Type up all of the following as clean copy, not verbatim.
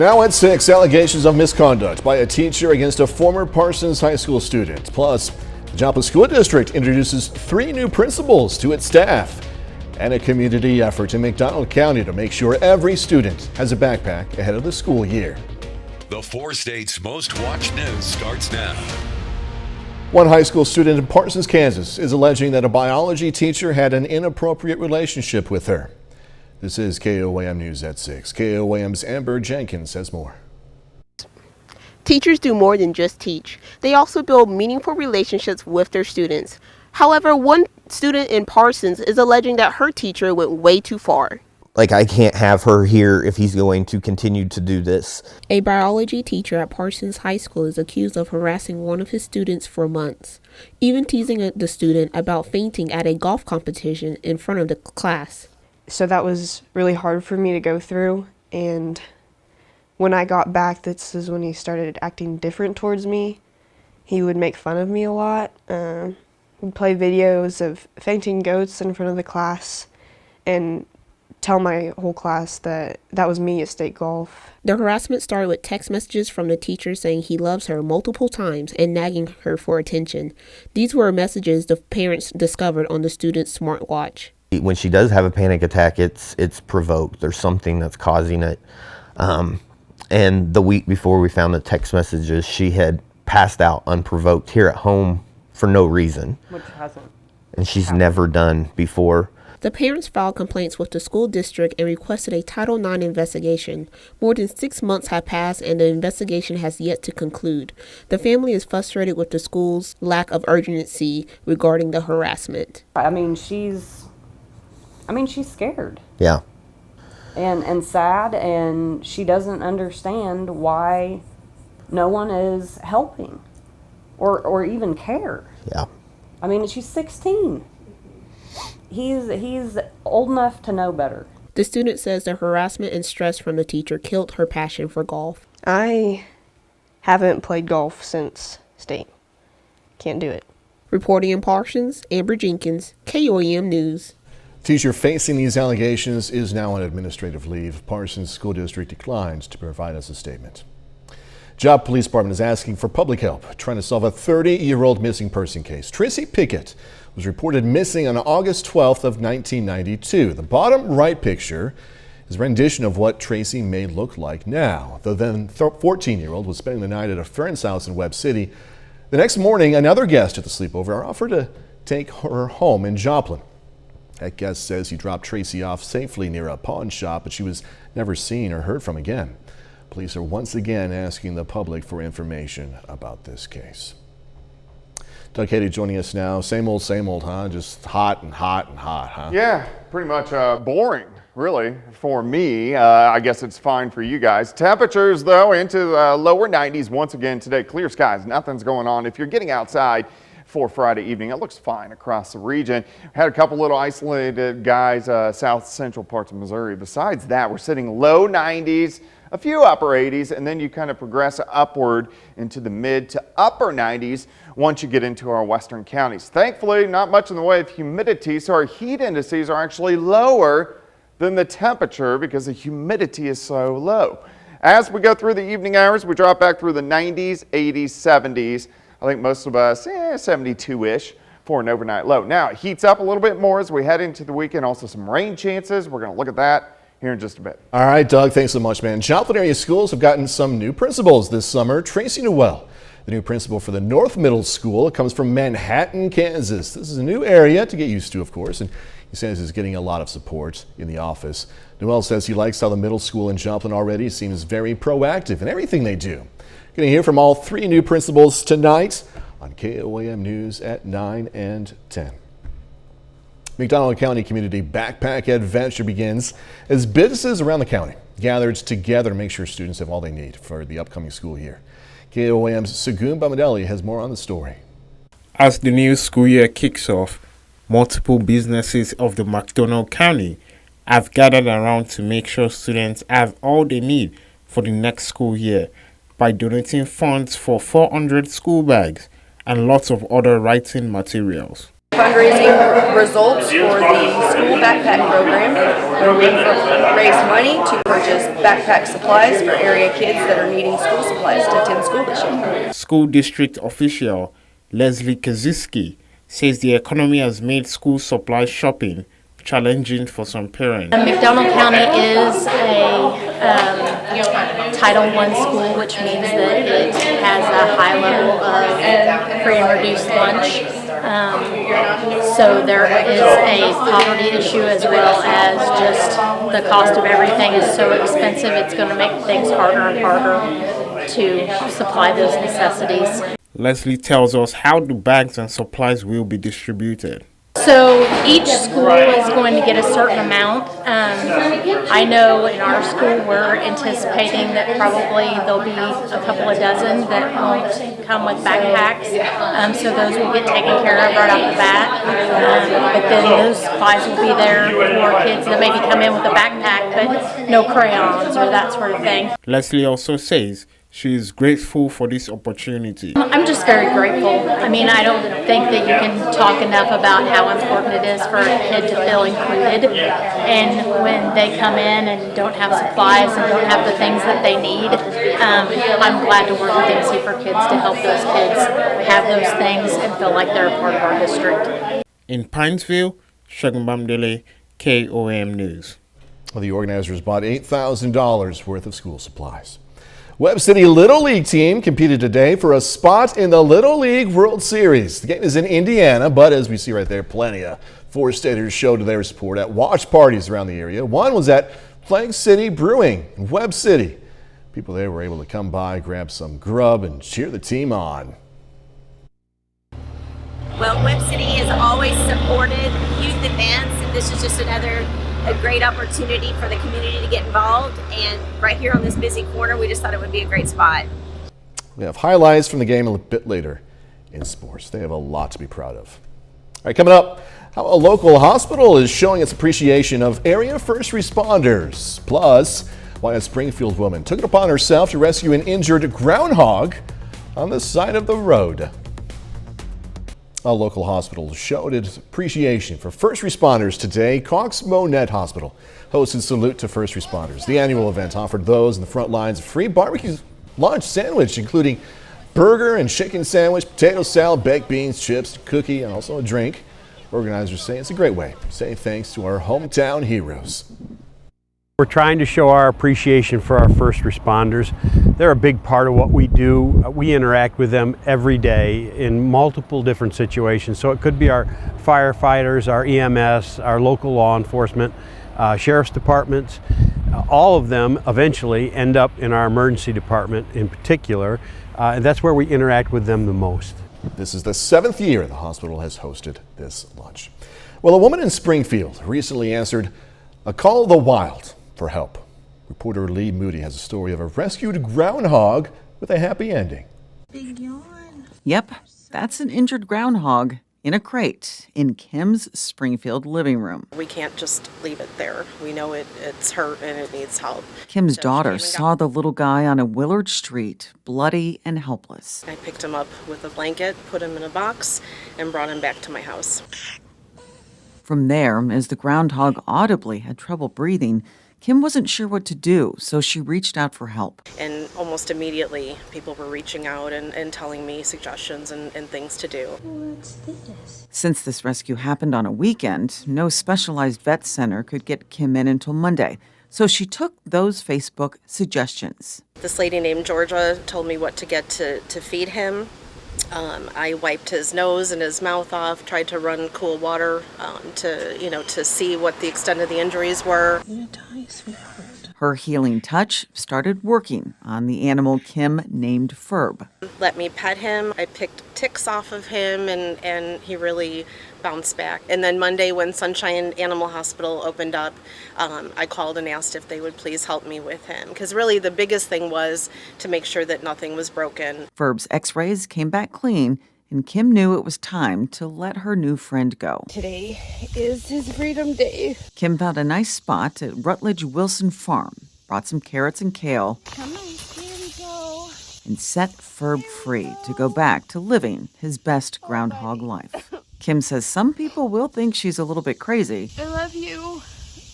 Now at 6, allegations of misconduct by a teacher against a former Parsons High School student. Plus, the Joplin School District introduces 3 new principals to its staff and a community effort in Mcdonald County to make sure every student has a backpack ahead of the school year. The 4 states' most watched news starts now. One high school student in Parsons, Kansas is alleging that a biology teacher had an inappropriate relationship with her. This is KOAM News at 6. KOAM's Amber Jenkins has more. Teachers do more than just teach. They also build meaningful relationships with their students. However, one student in Parsons is alleging that her teacher went way too far. I can't have her here if he's going to continue to do this. A biology teacher at Parsons High School is accused of harassing one of his students for months, even teasing the student about fainting at a golf competition in front of the class. So that was really hard for me to go through, and when I got back, this is when he started acting different towards me. He would make fun of me a lot. He'd play videos of fainting goats in front of the class and tell my whole class that that was me at state golf. The harassment started with text messages from the teacher saying he loves her multiple times and nagging her for attention. These were messages the parents discovered on the student's smartwatch. When she does have a panic attack, it's provoked. There's something that's causing it. And the week before we found the text messages, she had passed out unprovoked here at home for no reason. Which hasn't. And she's never done before. The parents filed complaints with the school district and requested a Title IX investigation. More than 6 months have passed and the investigation has yet to conclude. The family is frustrated with the school's lack of urgency regarding the harassment. She's scared. Yeah. And sad, and she doesn't understand why no one is helping or even care. Yeah. She's 16. He's old enough to know better. The student says the harassment and stress from the teacher killed her passion for golf. I haven't played golf since state. Can't do it. Reporting in Parsons, Amber Jenkins, KOAM News. Teacher facing these allegations is now on administrative leave. Parsons School District declines to provide us a statement. Job Police Department is asking for public help trying to solve a 30-year-old missing person case. Tracy Pickett was reported missing on August 12th of 1992. The bottom right picture is a rendition of what Tracy may look like now. The then 14-year-old was spending the night at a friend's house in Webb City. The next morning, another guest at the sleepover offered to take her home in Joplin. That guest says he dropped Tracy off safely near a pawn shop, but she was never seen or heard from again. Police are once again asking the public for information about this case. Doug Cady joining us now. Same old, huh? Just hot and hot and hot, huh? Yeah, pretty much boring, really, for me. I guess it's fine for you guys. Temperatures, though, into the lower 90s once again today. Clear skies, nothing's going on. If you're getting outside for Friday evening, it looks fine across the region. Had a couple little isolated guys, south central parts of Missouri. Besides that, we're sitting low 90s, a few upper 80s, and then you kind of progress upward into the mid to upper 90s once you get into our western counties. Thankfully, not much in the way of humidity, so our heat indices are actually lower than the temperature because the humidity is so low. As we go through the evening hours, we drop back through the 90s, 80s, 70s. I think most of us, 72-ish for an overnight low. Now, it heats up a little bit more as we head into the weekend. Also, some rain chances. We're going to look at that here in just a bit. All right, Doug, thanks so much, man. Joplin area schools have gotten some new principals this summer. Tracy Newell, the new principal for the North Middle School, comes from Manhattan, Kansas. This is a new area to get used to, of course, and he says he's getting a lot of support in the office. Newell says he likes how the middle school in Joplin already seems very proactive in everything they do. Going to hear from all 3 new principals tonight on KOAM News at 9 and 10. Mcdonald County Community Backpack Adventure begins as businesses around the county gathered together to make sure students have all they need for the upcoming school year. KOAM's Sagun Bamadelli has more on the story. As the new school year kicks off, multiple businesses of the Mcdonald County have gathered around to make sure students have all they need for the next school year by donating funds for 400 school bags and lots of other writing materials. Fundraising results for the school backpack program, where we raise money to purchase backpack supplies for area kids that are needing school supplies to attend school this year. School district official Leslie Kaczynski says the economy has made school supply shopping challenging for some parents. Mcdonald County is a Title I school, which means that it has a high level of free and reduced lunch. So there is a poverty issue as well as just the cost of everything is so expensive, it's going to make things harder and harder to supply those necessities. Leslie tells us how the bags and supplies will be distributed. So each school is going to get a certain amount. I know in our school we're anticipating that probably there'll be a couple of dozen that won't come with backpacks. So those will get taken care of right off the bat. But then those supplies will be there for kids that maybe come in with a backpack but no crayons or that sort of thing. Leslie also says she is grateful for this opportunity. I'm just very grateful. I mean, I don't think that you can talk enough about how important it is for a kid to feel included. And when they come in and don't have supplies and don't have the things that they need, I'm glad to work with MC for Kids to help those kids have those things and feel like they're a part of our district. In Pinesville, Shagun Bamdele, KOAM News. Well, the organizers bought $8,000 worth of school supplies. Webb City Little League team competed today for a spot in the Little League World Series. The game is in Indiana, but as we see right there, plenty of four-staters showed their support at watch parties around the area. One was at Flag City Brewing in Webb City. People there were able to come by, grab some grub, and cheer the team on. Well, Webb City has always supported youth events, and this is just a great opportunity for the community to get involved, and right here on this busy corner we just thought it would be a great spot. We have highlights from the game a bit later in sports. They have a lot to be proud of. All right, coming up, how a local hospital is showing its appreciation of area first responders, plus why a Springfield woman took it upon herself to rescue an injured groundhog on the side of the road. A local hospital showed its appreciation for first responders today. Cox Monette Hospital hosted Salute to First Responders. The annual event offered those in the front lines a free barbecue lunch sandwich, including burger and chicken sandwich, potato salad, baked beans, chips, cookie, and also a drink. Organizers say it's a great way to say thanks to our hometown heroes. We're trying to show our appreciation for our first responders. They're a big part of what we do. We interact with them every day in multiple different situations. So it could be our firefighters, our EMS, our local law enforcement, sheriff's departments. All of them eventually end up in our emergency department in particular, and that's where we interact with them the most. This is the 7th year the hospital has hosted this lunch. Well, a woman in Springfield recently answered a call of the wild for help. Reporter Lee Moody has a story of a rescued groundhog with a happy ending. Big yawn. Yep, that's an injured groundhog in a crate in Kim's Springfield living room. We can't just leave it there. We know it's hurt and it needs help. Kim's daughter saw the little guy on a Willard Street, bloody and helpless. I picked him up with a blanket, put him in a box, and brought him back to my house. From there, as the groundhog audibly had trouble breathing, Kim wasn't sure what to do, so she reached out for help. And almost immediately, people were reaching out and telling me suggestions and things to do. What's this? Since this rescue happened on a weekend, no specialized vet center could get Kim in until Monday, so she took those Facebook suggestions. This lady named Georgia told me what to get to feed him. I wiped his nose and his mouth off, tried to run cool water to see what the extent of the injuries were. Her healing touch started working on the animal Kim named Ferb. Let me pet him. I picked ticks off of him and he really bounced back. And then Monday when Sunshine Animal Hospital opened up, I called and asked if they would please help me with him. Because really the biggest thing was to make sure that nothing was broken. Ferb's x-rays came back clean, and Kim knew it was time to let her new friend go. Today is his freedom day. Kim found a nice spot at Rutledge Wilson Farm, brought some carrots and kale, Come on, here we go. and set Ferb free to go back to living his best groundhog life. Kim says some people will think she's a little bit crazy, I love you.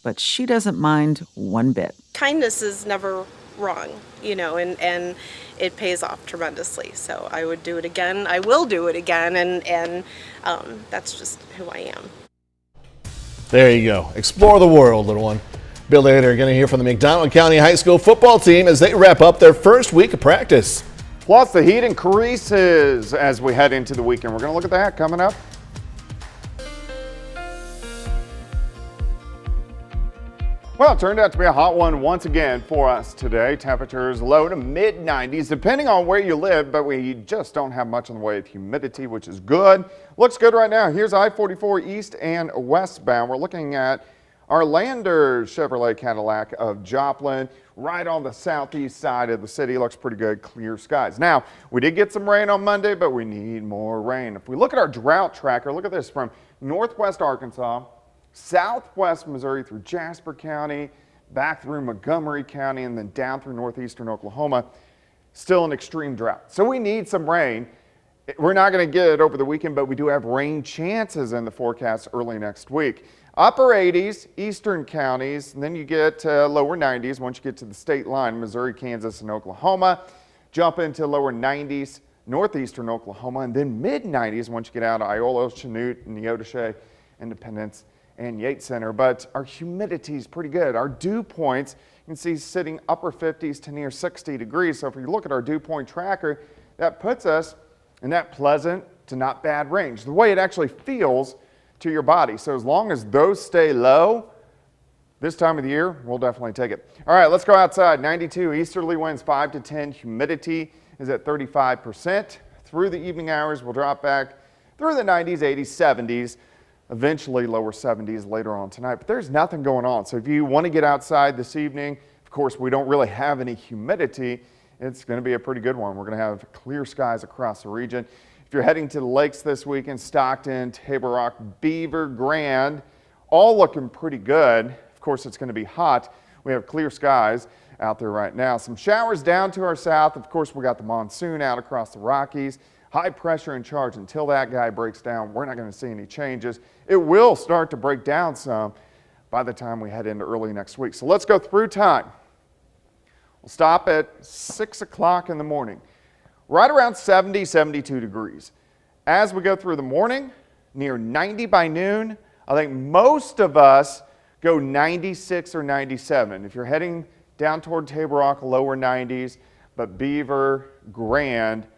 but she doesn't mind one bit. Kindness is never wrong, and it pays off tremendously. So I would do it again. I will do it again, and that's just who I am. There you go. Explore the world, little one. Bill later, going to hear from the Mcdonald County High School football team as they wrap up their first week of practice. Plus, the heat increases as we head into the weekend. We're going to look at that coming up. Well, it turned out to be a hot one once again for us today. Temperatures low to mid-90s, depending on where you live, but we just don't have much in the way of humidity, which is good. Looks good right now. Here's I-44 east and westbound. We're looking at our Lander Chevrolet Cadillac of Joplin, right on the southeast side of the city. Looks pretty good, clear skies. Now, we did get some rain on Monday, but we need more rain. If we look at our drought tracker, look at this, from northwest Arkansas, southwest Missouri through Jasper County, back through Montgomery County, and then down through northeastern Oklahoma, still an extreme drought. So we need some rain. We're not going to get it over the weekend, but we do have rain chances in the forecast early next week. Upper 80s, eastern counties, and then you get lower 90s once you get to the state line, Missouri, Kansas, and Oklahoma. Jump into lower 90s, northeastern Oklahoma, and then mid-90s once you get out of Iola, Chanute, Neodesha, Independence, and Yates Center. But our humidity is pretty good. Our dew points, you can see sitting upper 50s to near 60 degrees. So if you look at our dew point tracker, that puts us in that pleasant to not bad range, the way it actually feels to your body. So as long as those stay low, this time of the year, we'll definitely take it. All right, let's go outside. 92 easterly winds, 5 to 10. Humidity is at 35%. Through the evening hours, we'll drop back through the 90s, 80s, 70s. Eventually lower 70s later on tonight, but there's nothing going on. So if you want to get outside this evening, of course, we don't really have any humidity. It's going to be a pretty good one. We're going to have clear skies across the region. If you're heading to the lakes this weekend, Stockton, Table Rock, Beaver, Grand, all looking pretty good. Of course, it's going to be hot. We have clear skies out there right now. Some showers down to our south. Of course, we got the monsoon out across the Rockies. High pressure in charge. Until that guy breaks down, we're not going to see any changes. It will start to break down some by the time we head into early next week. So let's go through time. We'll stop at 6 o'clock in the morning, right around 70, 72 degrees. As we go through the morning, near 90 by noon, I think most of us go 96 or 97. If you're heading down toward Table Rock, lower 90s, but Beaver, Grand,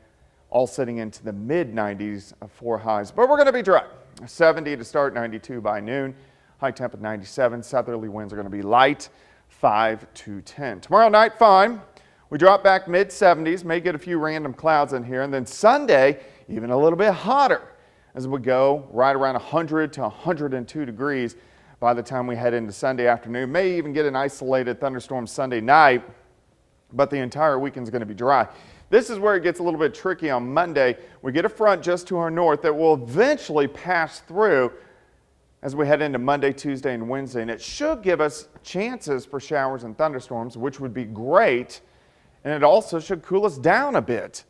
all sitting into the mid-90s for highs. But we're going to be dry. 70 to start, 92 by noon. High temp at 97. Southerly winds are going to be light, 5 to 10. Tomorrow night, fine. We drop back mid-70s. May get a few random clouds in here. And then Sunday, even a little bit hotter as we go right around 100 to 102 degrees by the time we head into Sunday afternoon. May even get an isolated thunderstorm Sunday night, but the entire weekend is going to be dry. This is where it gets a little bit tricky on Monday. We get a front just to our north that will eventually pass through as we head into Monday, Tuesday, and Wednesday. And it should give us chances for showers and thunderstorms, which would be great. And it also should cool us down a bit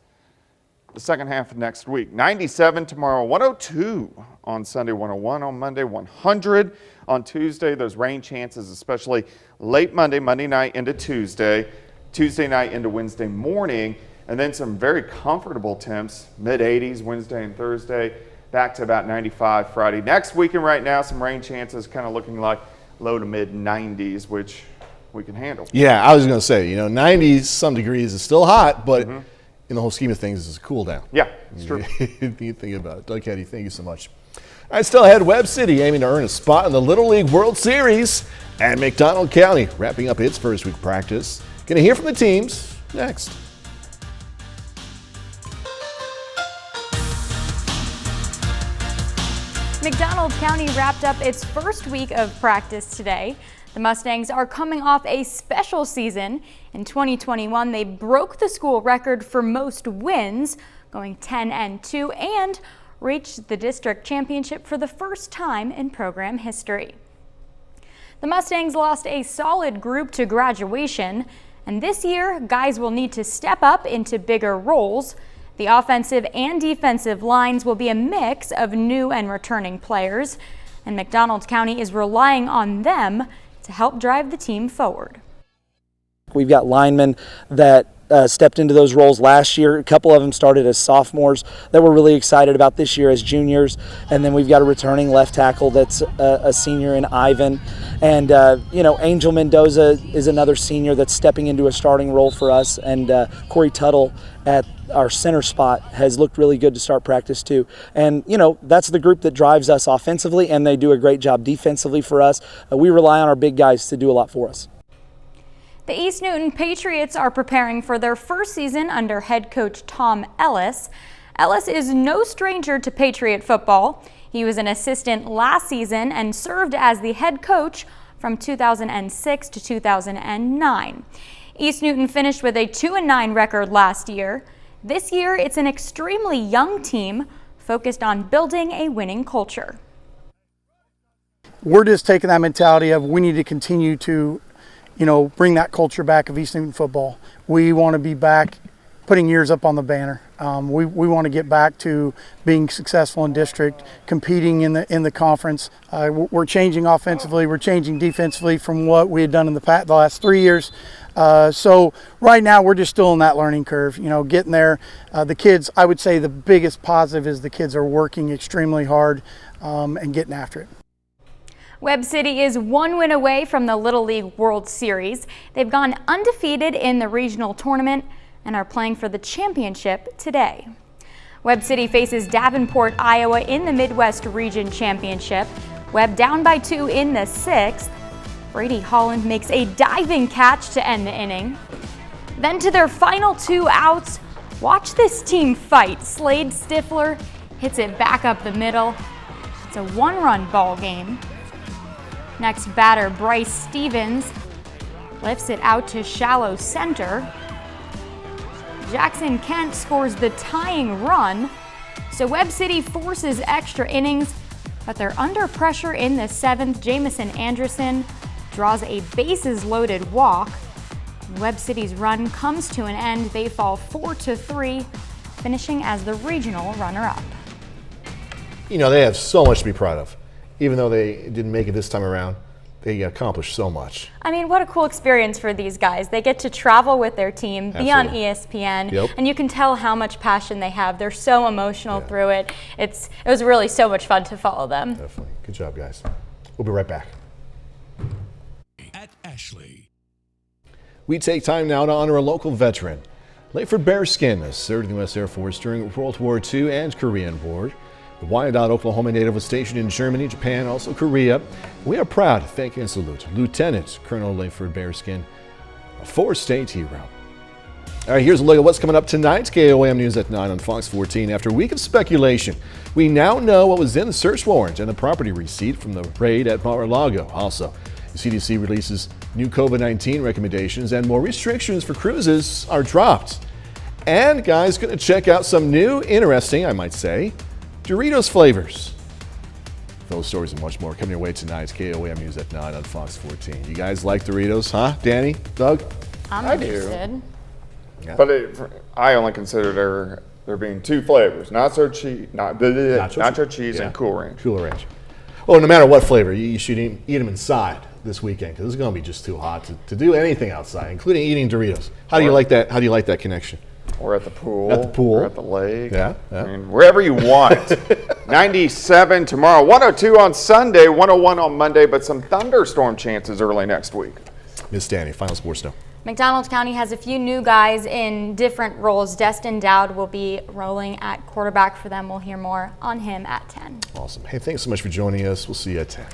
the second half of next week. 97 tomorrow, 102 on Sunday, 101 on Monday, 100 on Tuesday. Those rain chances, especially late Monday, Monday night into Tuesday, Tuesday night into Wednesday morning. And then some very comfortable temps, mid-80s Wednesday and Thursday, back to about 95 Friday. Next weekend right now, some rain chances kind of looking like low to mid-90s, which we can handle. Yeah, I was going to say, 90s, some degrees is still hot, but in the whole scheme of things, it's a cool down. Yeah, it's true. You think about it. Doug Caddy, thank you so much. All right, still ahead, Webb City aiming to earn a spot in the Little League World Series, and Mcdonald County wrapping up its first week of practice. Going to hear from the teams next. Mcdonald County wrapped up its first week of practice today. The Mustangs are coming off a special season. In 2021, they broke the school record for most wins, going 10-2, and reached the district championship for the first time in program history. The Mustangs lost a solid group to graduation, and this year, guys will need to step up into bigger roles. The offensive and defensive lines will be a mix of new and returning players, and Mcdonald County is relying on them to help drive the team forward. We've got linemen that stepped into those roles last year. A couple of them started as sophomores that we're really excited about this year as juniors. And then we've got a returning left tackle that's a senior in Ivan. And, Angel Mendoza is another senior that's stepping into a starting role for us. And Corey Tuttle at our center spot has looked really good to start practice too. And, that's the group that drives us offensively, and they do a great job defensively for us. We rely on our big guys to do a lot for us. The East Newton Patriots are preparing for their first season under head coach Tom Ellis. Ellis is no stranger to Patriot football. He was an assistant last season and served as the head coach from 2006 to 2009. East Newton finished with a 2-9 record last year. This year, it's an extremely young team focused on building a winning culture. We're just taking that mentality of we need to continue to bring that culture back of East Newton football. We want to be back putting years up on the banner. We want to get back to being successful in district, competing in the conference. We're changing offensively, we're changing defensively from what we had done in the last 3 years. So right now we're just still in that learning curve, getting there. The kids, I would say the biggest positive is the kids are working extremely hard and getting after it. Webb City is 1 win away from the Little League World Series. They've gone undefeated in the regional tournament and are playing for the championship today. Webb City faces Davenport, Iowa in the Midwest Region Championship. Webb down by 2 in the 6th. Brady Holland makes a diving catch to end the inning. Then to their final 2 outs, watch this team fight. Slade Stifler hits it back up the middle. It's a 1-run ball game. Next batter, Bryce Stevens lifts it out to shallow center. Jackson Kent scores the tying run, so Webb City forces extra innings, but they're under pressure in the 7th. Jamison Anderson draws a bases-loaded walk. Webb City's run comes to an end. They fall 4-3, finishing as the regional runner-up. They have so much to be proud of. Even though they didn't make it this time around, they accomplished so much. I mean, what a cool experience for these guys. They get to travel with their team, be on ESPN, and you can tell how much passion they have. They're so emotional through it. It was really so much fun to follow them. Definitely. Good job, guys. We'll be right back. At Ashley. We take time now to honor a local veteran. Layford Bearskin served in the U.S. Air Force during World War II and Korean War. The Wyandotte, Oklahoma native was stationed in Germany, Japan, also Korea. We are proud to thank and salute Lieutenant Colonel Layford Bearskin, a 4-state hero. All right, here's a look at what's coming up tonight. KOAM News at 9 on Fox 14. After a week of speculation, we now know what was in the search warrant and the property receipt from the raid at Mar-a-Lago. Also, the CDC releases new COVID-19 recommendations and more restrictions for cruises are dropped. And guys, going to check out some new, interesting, I might say, Doritos flavors. Those stories and much more coming your way tonight. KOAM News at 9 on Fox 14. You guys like Doritos, huh? Danny? Doug? I'm interested. Yeah. But I only consider there being 2 flavors: nacho cheese and Cool Ranch. Cool Ranch. Well, no matter what flavor, you should eat them inside this weekend because it's going to be just too hot to do anything outside, including eating Doritos. How do you like that? How do you like that connection? Or at the pool. At the pool. Or at the lake. Yeah. I mean, wherever you want. 97 tomorrow, 102 on Sunday, 101 on Monday, but some thunderstorm chances early next week. Miss Danny, final sports note. McDonald County has a few new guys in different roles. Destin Dowd will be rolling at quarterback for them. We'll hear more on him at 10. Awesome. Hey, thanks so much for joining us. We'll see you at 10.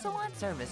Salon service